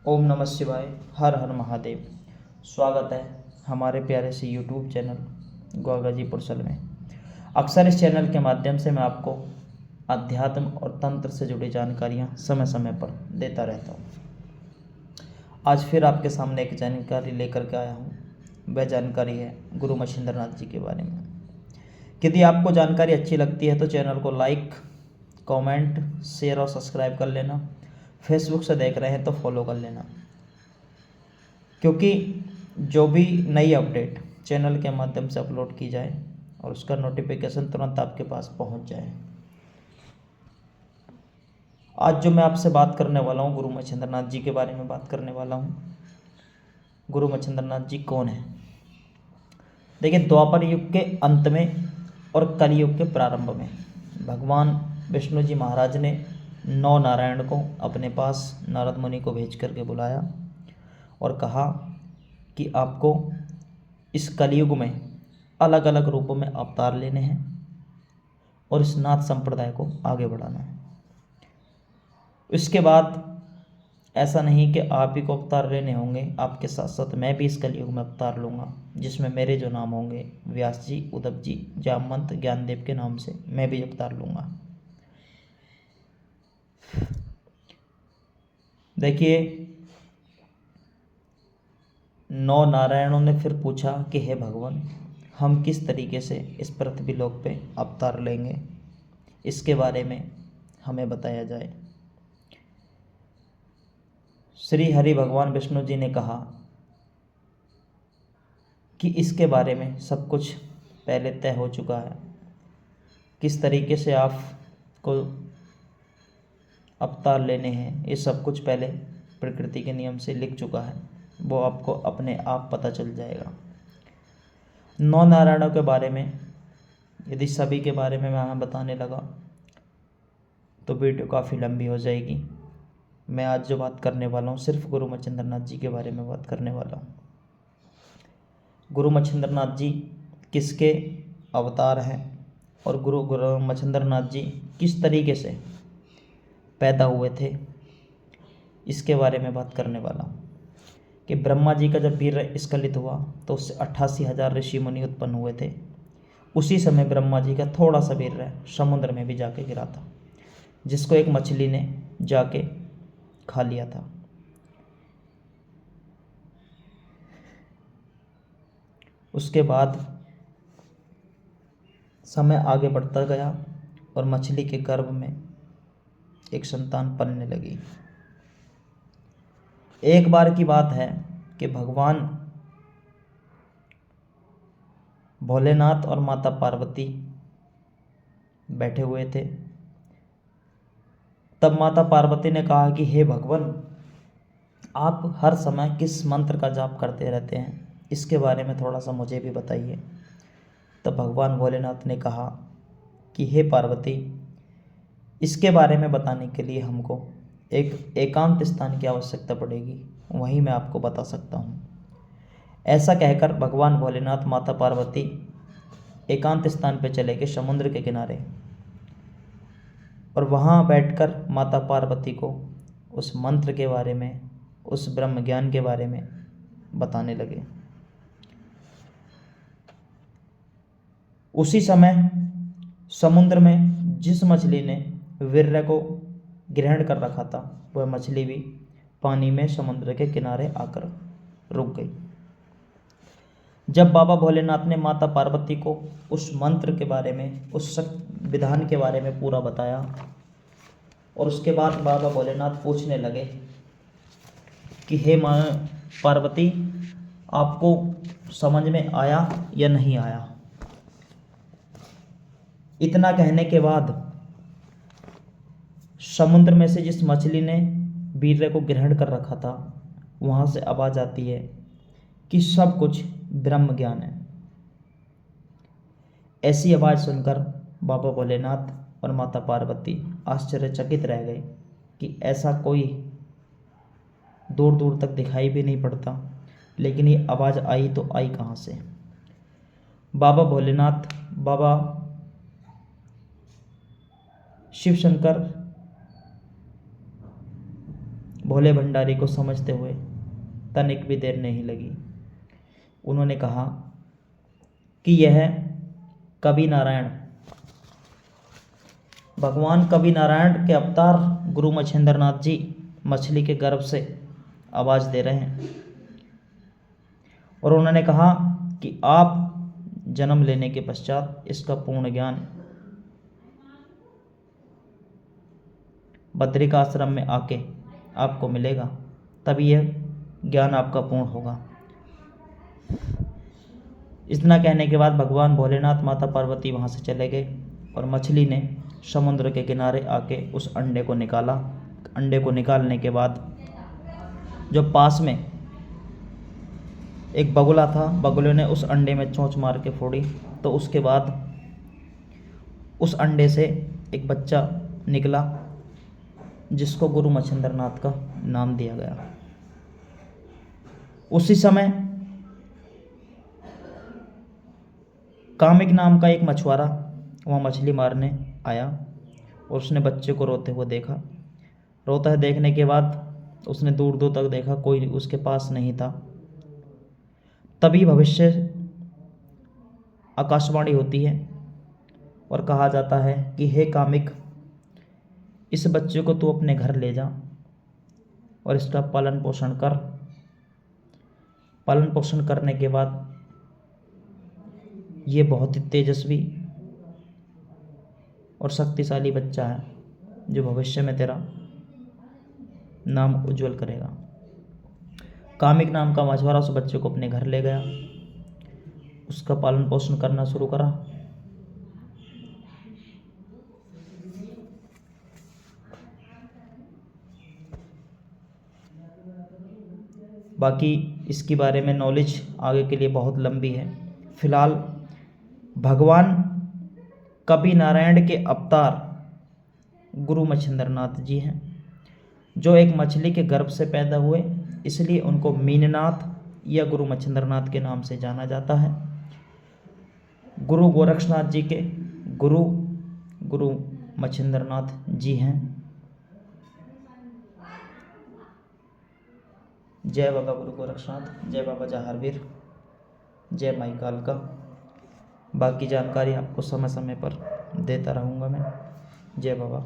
ओम नमः शिवाय। हर हर महादेव। स्वागत है हमारे प्यारे से यूट्यूब चैनल गाजीपुर सल में। अक्सर इस चैनल के माध्यम से मैं आपको अध्यात्म और तंत्र से जुड़ी जानकारियां समय समय पर देता रहता हूं। आज फिर आपके सामने एक जानकारी लेकर के आया हूं। वह जानकारी है गुरु मच्छिंद्रनाथ जी के बारे में। यदि आपको जानकारी अच्छी लगती है तो चैनल को लाइक, कमेंट, शेयर और सब्सक्राइब कर लेना। फेसबुक से देख रहे हैं तो फॉलो कर लेना, क्योंकि जो भी नई अपडेट चैनल के माध्यम से अपलोड की जाए और उसका नोटिफिकेशन तुरंत आपके पास पहुंच जाए। आज जो मैं आपसे बात करने वाला हूं, गुरु मच्छिंद्रनाथ जी के बारे में बात करने वाला हूं। गुरु मच्छिंद्रनाथ जी कौन है? देखिए, द्वापर युग के अंत में और कलयुग के प्रारंभ में भगवान विष्णु जी महाराज ने नौ नारायण को अपने पास नारद मुनि को भेज करके बुलाया और कहा कि आपको इस कलयुग में अलग अलग रूपों में अवतार लेने हैं और इस नाथ संप्रदाय को आगे बढ़ाना है। इसके बाद ऐसा नहीं कि आप ही को अवतार लेने होंगे, आपके साथ साथ मैं भी इस कलयुग में अवतार लूँगा, जिसमें मेरे जो नाम होंगे व्यास जी, उद्धव जी, जामवंत, ज्ञानदेव के नाम से मैं भी अवतार लूँगा। देखिए, नौ नारायणों ने फिर पूछा कि हे भगवान, हम किस तरीके से इस पृथ्वी लोक पे अवतार लेंगे, इसके बारे में हमें बताया जाए। श्री हरि भगवान विष्णु जी ने कहा कि इसके बारे में सब कुछ पहले तय हो चुका है। किस तरीके से आपको अवतार लेने हैं, ये सब कुछ पहले प्रकृति के नियम से लिख चुका है, वो आपको अपने आप पता चल जाएगा। नौ नारायणों के बारे में यदि सभी के बारे में मैं बताने लगा तो वीडियो काफ़ी लंबी हो जाएगी। मैं आज जो बात करने वाला हूँ सिर्फ गुरु मच्छिंद्रनाथ जी के बारे में बात करने वाला हूँ। गुरु मच्छिंद्रनाथ जी किसके अवतार हैं और गुरु मच्छिंद्रनाथ जी किस तरीके से पैदा हुए थे, इसके बारे में बात करने वाला हूँ। कि ब्रह्मा जी का जब वीर स्खलित हुआ तो उससे 88,000 ऋषि मुनि उत्पन्न हुए थे। उसी समय ब्रह्मा जी का थोड़ा सा वीर समुद्र में भी जाके गिरा था, जिसको एक मछली ने जाके खा लिया था। उसके बाद समय आगे बढ़ता गया और मछली के गर्भ में एक संतान पलने लगी। एक बार की बात है कि भगवान भोलेनाथ और माता पार्वती बैठे हुए थे। तब माता पार्वती ने कहा कि हे भगवान, आप हर समय किस मंत्र का जाप करते रहते हैं, इसके बारे में थोड़ा सा मुझे भी बताइए। तब भगवान भोलेनाथ ने कहा कि हे पार्वती, इसके बारे में बताने के लिए हमको एक एकांत स्थान की आवश्यकता पड़ेगी, वहीं मैं आपको बता सकता हूँ। ऐसा कहकर भगवान भोलेनाथ माता पार्वती एकांत स्थान पर चले गए, समुद्र के किनारे, और वहाँ बैठकर माता पार्वती को उस मंत्र के बारे में, उस ब्रह्म ज्ञान के बारे में बताने लगे। उसी समय समुद्र में जिस मछली ने वीर्य को ग्रहण कर रखा था, वह मछली भी पानी में समुद्र के किनारे आकर रुक गई। जब बाबा भोलेनाथ ने माता पार्वती को उस मंत्र के बारे में, उस विधान के बारे में पूरा बताया, और उसके बाद बाबा भोलेनाथ पूछने लगे कि हे माँ पार्वती, आपको समझ में आया या नहीं आया? इतना कहने के बाद समुद्र में से जिस मछली ने वीर्य को ग्रहण कर रखा था, वहाँ से आवाज़ आती है कि सब कुछ ब्रह्म ज्ञान है। ऐसी आवाज़ सुनकर बाबा भोलेनाथ और माता पार्वती आश्चर्यचकित रह गए कि ऐसा कोई दूर दूर तक दिखाई भी नहीं पड़ता, लेकिन ये आवाज़ आई तो आई कहाँ से? बाबा भोलेनाथ, बाबा शिव शंकर भोले भंडारी को समझते हुए तनिक भी देर नहीं लगी। उन्होंने कहा कि यह कवि नारायण, भगवान कवि नारायण के अवतार गुरु मच्छिंद्रनाथ जी मछली के गर्भ से आवाज़ दे रहे हैं। और उन्होंने कहा कि आप जन्म लेने के पश्चात इसका पूर्ण ज्ञान बद्रिकाश्रम में आके आपको मिलेगा, तभी यह ज्ञान आपका पूर्ण होगा। इतना कहने के बाद भगवान भोलेनाथ, माता पार्वती वहाँ से चले गए और मछली ने समुद्र के किनारे आके उस अंडे को निकाला। अंडे को निकालने के बाद जो पास में एक बगुला था, बगुले ने उस अंडे में चोंच मार के फोड़ी, तो उसके बाद उस अंडे से एक बच्चा निकला जिसको गुरु मच्छिंद्रनाथ का नाम दिया गया। उसी समय कामिक नाम का एक मछुआरा वहाँ मछली मारने आया और उसने बच्चे को रोते हुए देखा। रोता है देखने के बाद उसने दूर दूर तक देखा, कोई उसके पास नहीं था। तभी भविष्य आकाशवाणी होती है और कहा जाता है कि हे कामिक, इस बच्चे को तू अपने घर ले जा और इसका पालन पोषण कर। पालन पोषण करने के बाद ये बहुत ही तेजस्वी और शक्तिशाली बच्चा है जो भविष्य में तेरा नाम उज्जवल करेगा। कामिक नाम का मछुआरा उस बच्चे को अपने घर ले गया, उसका पालन पोषण करना शुरू करा। बाकी इसके बारे में नॉलेज आगे के लिए बहुत लंबी है। फिलहाल भगवान कवि नारायण के अवतार गुरु मच्छिंद्रनाथ जी हैं, जो एक मछली के गर्भ से पैदा हुए, इसलिए उनको मीननाथ या गुरु मच्छिंद्रनाथ के नाम से जाना जाता है। गुरु गोरक्षनाथ जी के गुरु मच्छिंद्रनाथ जी हैं। जय बाबा गुरु गोरक्षनाथ, जय बाबा जहारवीर, जय माई कालका। बाकी जानकारी आपको समय समय पर देता रहूँगा मैं। जय बाबा।